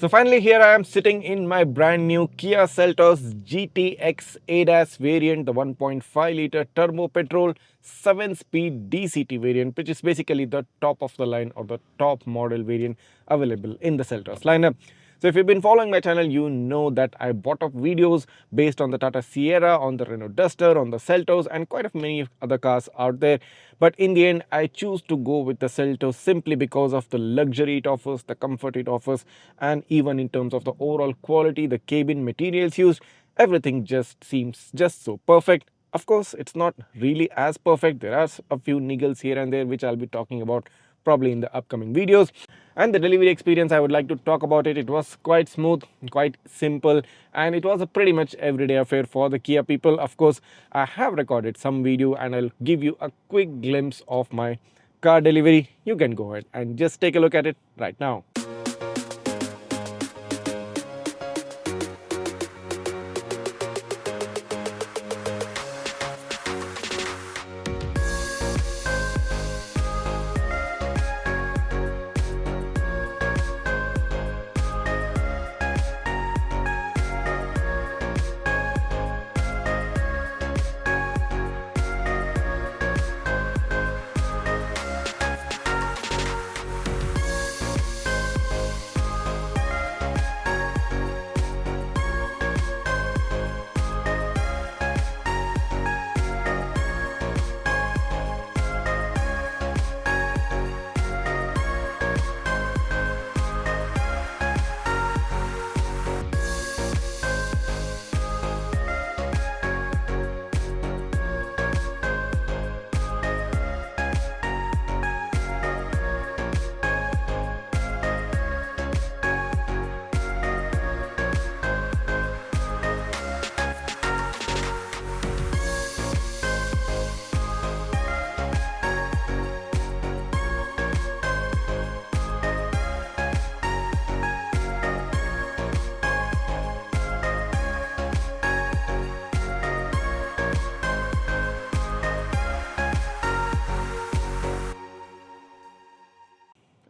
So finally here I am sitting in my brand new Kia Seltos GTX ADAS variant, the 1.5 liter turbo petrol 7-speed DCT variant, which is basically the top of the line or the top model variant available in the Seltos lineup. So if you've been following my channel, you know that I bought up videos based on the Tata Sierra, on the Renault Duster, on the Seltos and quite a many other cars out there. But in the end, I choose to go with the Seltos simply because of the luxury it offers, the comfort it offers, and even in terms of the overall quality, the cabin materials used, everything just seems just so perfect. Of course, it's not really as perfect. There are a few niggles here and there which I'll be talking about probably in the upcoming videos. And the delivery experience, I would like to talk about it. It was quite smooth, quite simple, and it was a pretty much everyday affair for the Kia people. Of course, I have recorded some video and I'll give you a quick glimpse of my car delivery. You can go ahead and just take a look at it right now.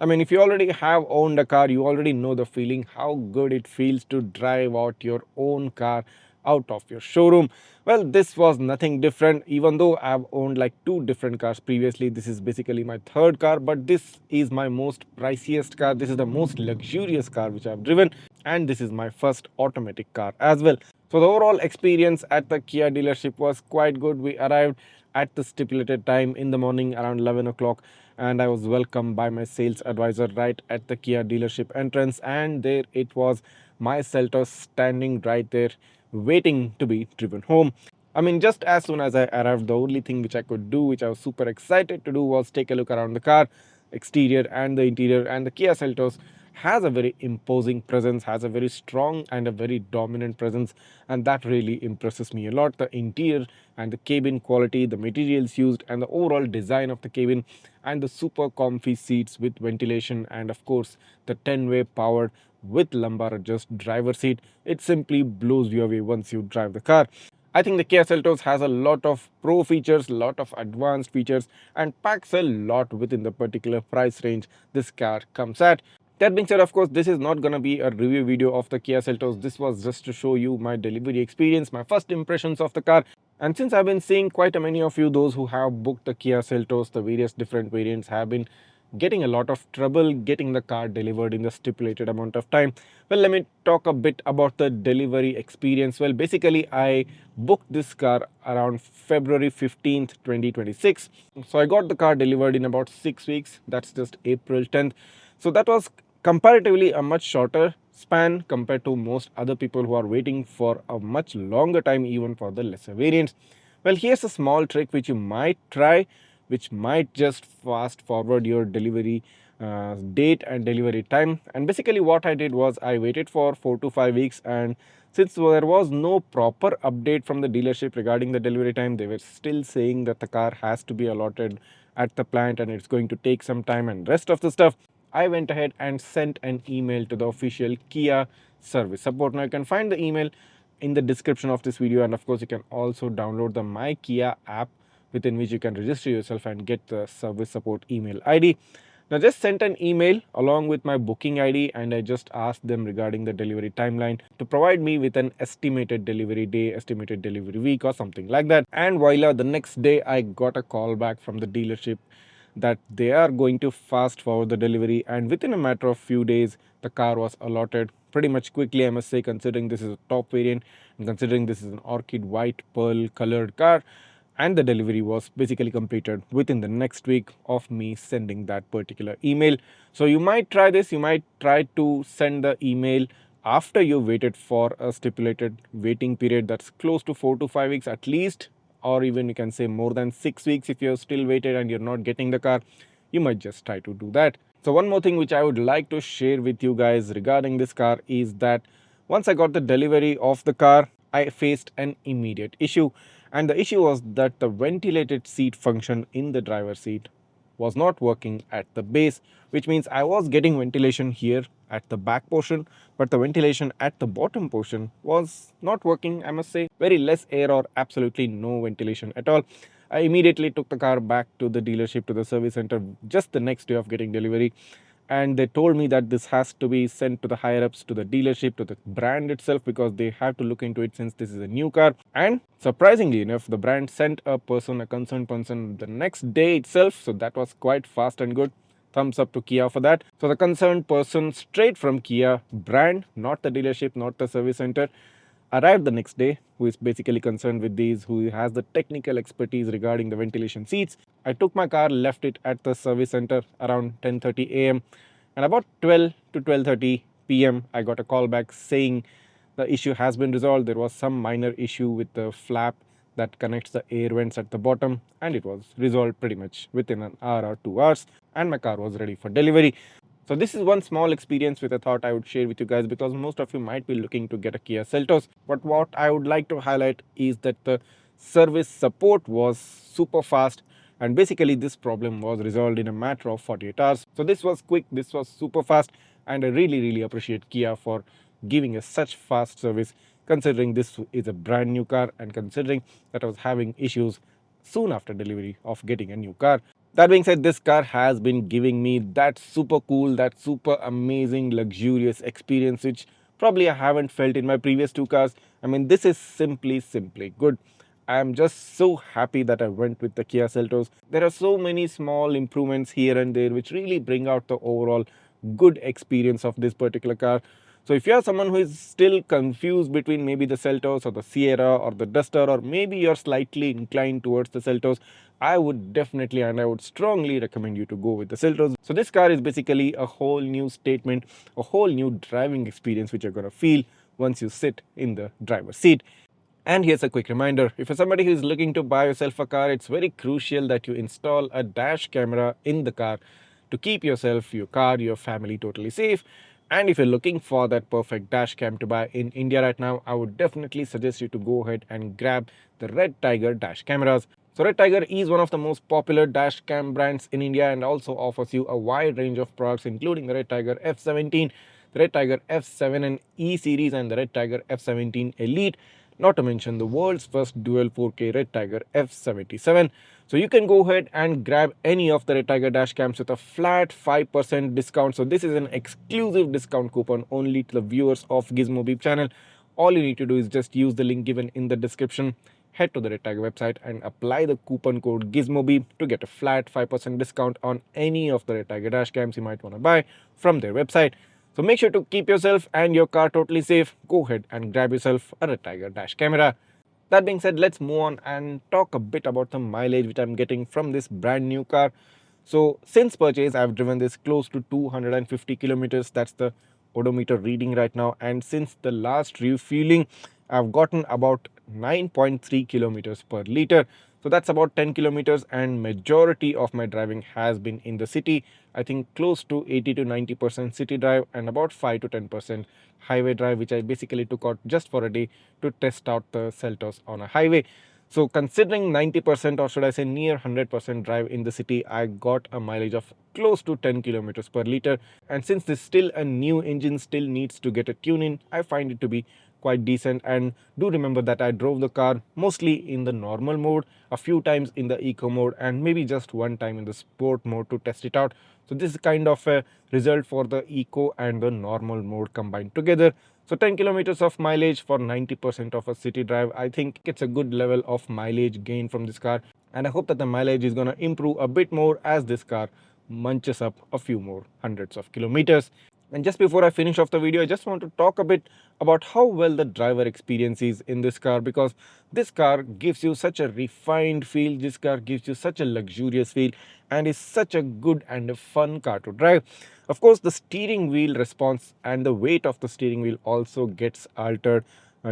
I mean, if you already have owned a car, you already know the feeling, how good it feels to drive out your own car out of your showroom. Well, this was nothing different, even though I've owned like two different cars previously. This is basically my third car, but this is my most priciest car. This is the most luxurious car which I've driven, and this is my first automatic car as well. So the overall experience at the Kia dealership was quite good. We arrived at the stipulated time in the morning around 11 o'clock, and I was welcomed by my sales advisor right at the Kia dealership entrance, and there it was, my Seltos standing right there waiting to be driven home. I mean, just as soon as I arrived, the only thing which I could do, which I was super excited to do, was take a look around the car, exterior and the interior. And the Kia Seltos has a very imposing presence, has a very strong and a very dominant presence, and that really impresses me a lot. The interior and the cabin quality, the materials used, and the overall design of the cabin, and the super comfy seats with ventilation, and of course the 10-way powered with lumbar adjust driver seat. It simply blows you away once you drive the car. I think the Kia Seltos has a lot of pro features, a lot of advanced features, and packs a lot within the particular price range this car comes at. That being said, of course, this is not going to be a review video of the Kia Seltos. This was just to show you my delivery experience, my first impressions of the car. And since I've been seeing quite a many of you, those who have booked the Kia Seltos, the various different variants, have been getting a lot of trouble getting the car delivered in the stipulated amount of time. Well, let me talk a bit about the delivery experience. Well, basically, I booked this car around February 15th, 2026. So I got the car delivered in about 6 weeks. That's just April 10th. So that was comparatively a much shorter span compared to most other people who are waiting for a much longer time even for the lesser variants. Well, here's a small trick which you might try, which might just fast forward your delivery date and delivery time. And basically what I did was I waited for 4 to 5 weeks, and since there was no proper update from the dealership regarding the delivery time, they were still saying that the car has to be allotted at the plant and it's going to take some time and rest of the stuff. I went ahead and sent an email to the official Kia service support. Now you can find the email in the description of this video, and of course you can also download the My Kia app, within which you can register yourself and get the service support email ID. Now just sent an email along with my booking ID, and I just asked them regarding the delivery timeline to provide me with an estimated delivery day, estimated delivery week or something like that. And voila, the next day I got a call back from the dealership that they are going to fast forward the delivery, and within a matter of few days the car was allotted pretty much quickly, I must say, considering this is a top variant and considering this is an orchid white pearl colored car. And the delivery was basically completed within the next week of me sending that particular email. So you might try this, you might try to send the email after you waited for a stipulated waiting period that's close to 4 to 5 weeks at least, or even you can say more than 6 weeks. If you're still waited and you're not getting the car, you might just try to do that. So one more thing which I would like to share with you guys regarding this car is that once I got the delivery of the car, I faced an immediate issue, and the issue was that the ventilated seat function in the driver's seat was not working at the base, which means I was getting ventilation here at the back portion, but the ventilation at the bottom portion was not working, I must say. Very less air or absolutely no ventilation at all. I immediately took the car back to the dealership, to the service center, just the next day of getting delivery, and they told me that this has to be sent to the higher ups, to the dealership, to the brand itself, because they have to look into it since this is a new car. And surprisingly enough, the brand sent a concerned person the next day itself, so that was quite fast and good. Thumbs up to Kia for that. So the concerned person straight from Kia brand, not the dealership, not the service center, arrived the next day, who is basically concerned with these, who has the technical expertise regarding the ventilation seats. I took my car, left it at the service center around 10:30 a.m. and about 12 to 12:30 p.m. I got a call back saying the issue has been resolved. There was some minor issue with the flap that connects the air vents at the bottom, and it was resolved pretty much within an hour or 2 hours, and my car was ready for delivery. So this is one small experience which I thought I would share with you guys, because most of you might be looking to get a Kia Seltos. But what I would like to highlight is that the service support was super fast, and basically this problem was resolved in a matter of 48 hours. So this was quick, this was super fast, and I really appreciate Kia for giving us such fast service, considering this is a brand new car and considering that I was having issues soon after delivery of getting a new car. That being said, this car has been giving me that super cool, that super amazing, luxurious experience which probably I haven't felt in my previous two cars. I mean, this is simply good. I am just so happy that I went with the Kia Seltos. There are so many small improvements here and there which really bring out the overall good experience of this particular car. So if you are someone who is still confused between maybe the Seltos or the Sierra or the Duster, or maybe you're slightly inclined towards the Seltos, I would definitely and I would strongly recommend you to go with the Seltos. So this car is basically a whole new statement, a whole new driving experience which you're going to feel once you sit in the driver's seat. And here's a quick reminder, if you're somebody who is looking to buy yourself a car, it's very crucial that you install a dash camera in the car to keep yourself, your car, your family totally safe. And if you're looking for that perfect dash cam to buy in India right now, I would definitely suggest you to go ahead and grab the Red Tiger dash cameras. So Red Tiger is one of the most popular dash cam brands in India and also offers you a wide range of products, including the Red Tiger F17, the Red Tiger F7 and E series, and the Red Tiger F17 Elite, not to mention the world's first dual 4K Red Tiger F77. So you can go ahead and grab any of the Red Tiger dash cams with a flat 5% discount. So this is an exclusive discount coupon only to the viewers of Gizmobeep channel. All you need to do is just use the link given in the description, head to the Red Tiger website and apply the coupon code Gizmobeep to get a flat 5% discount on any of the Red Tiger dash cams you might want to buy from their website. So make sure to keep yourself and your car totally safe. Go ahead and grab yourself a Red Tiger dash camera. That being said, let's move on and talk a bit about the mileage which I'm getting from this brand new car. So since purchase, I've driven this close to 250 kilometers. That's the odometer reading right now. And since the last refueling, I've gotten about 9.3 kilometers per liter. So that's about 10 kilometers, and majority of my driving has been in the city. I think close to 80 to 90% city drive and about 5 to 10% highway drive, which I basically took out just for a day to test out the Seltos on a highway. So considering 90%, or should I say near 100% drive in the city, I got a mileage of close to 10 kilometers per liter. And since this still a new engine, still needs to get a tune in, I find it to be quite decent. And do remember that I drove the car mostly in the normal mode, a few times in the eco mode, and maybe just one time in the sport mode to test it out. So this is kind of a result for the eco and the normal mode combined together. So 10 kilometers of mileage for 90% of a city drive. I think it's a good level of mileage gain from this car. And I hope that the mileage is going to improve a bit more as this car munches up a few more hundreds of kilometers. And just before I finish off the video, I just want to talk a bit about how well the driver experience is in this car, because this car gives you such a refined feel, this car gives you such a luxurious feel, and is such a good and a fun car to drive. Of course, the steering wheel response and the weight of the steering wheel also gets altered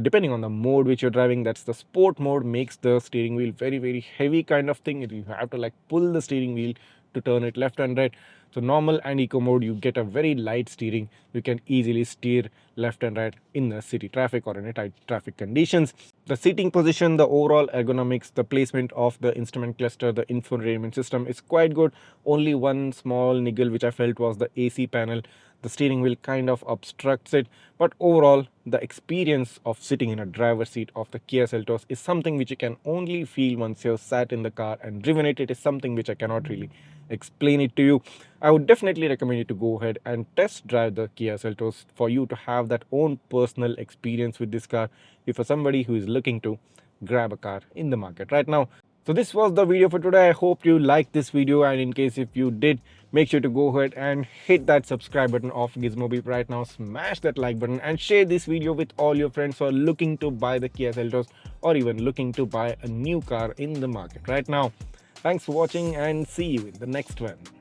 depending on the mode which you're driving. That's the sport mode makes the steering wheel very heavy kind of thing. You have to like pull the steering wheel to turn it left and right. So normal and eco mode, you get a very light steering. You can easily steer left and right in the city traffic or in a tight traffic conditions. The seating position, the overall ergonomics, the placement of the instrument cluster, the infotainment system is quite good. Only one small niggle which I felt was the AC panel. The steering wheel kind of obstructs it, but overall the experience of sitting in a driver's seat of the Kia Seltos is something which you can only feel once you've sat in the car and driven it. It is something which I cannot really explain it to you. I would definitely recommend you to go ahead and test drive the Kia Seltos for you to have that own personal experience with this car if you're somebody who is looking to grab a car in the market right now. So this was the video for today. I hope you liked this video, and in case if you did, make sure to go ahead and hit that subscribe button of Gizmobeep right now. Smash that like button and share this video with all your friends who are looking to buy the Kia Seltos or even looking to buy a new car in the market right now. Thanks for watching and see you in the next one.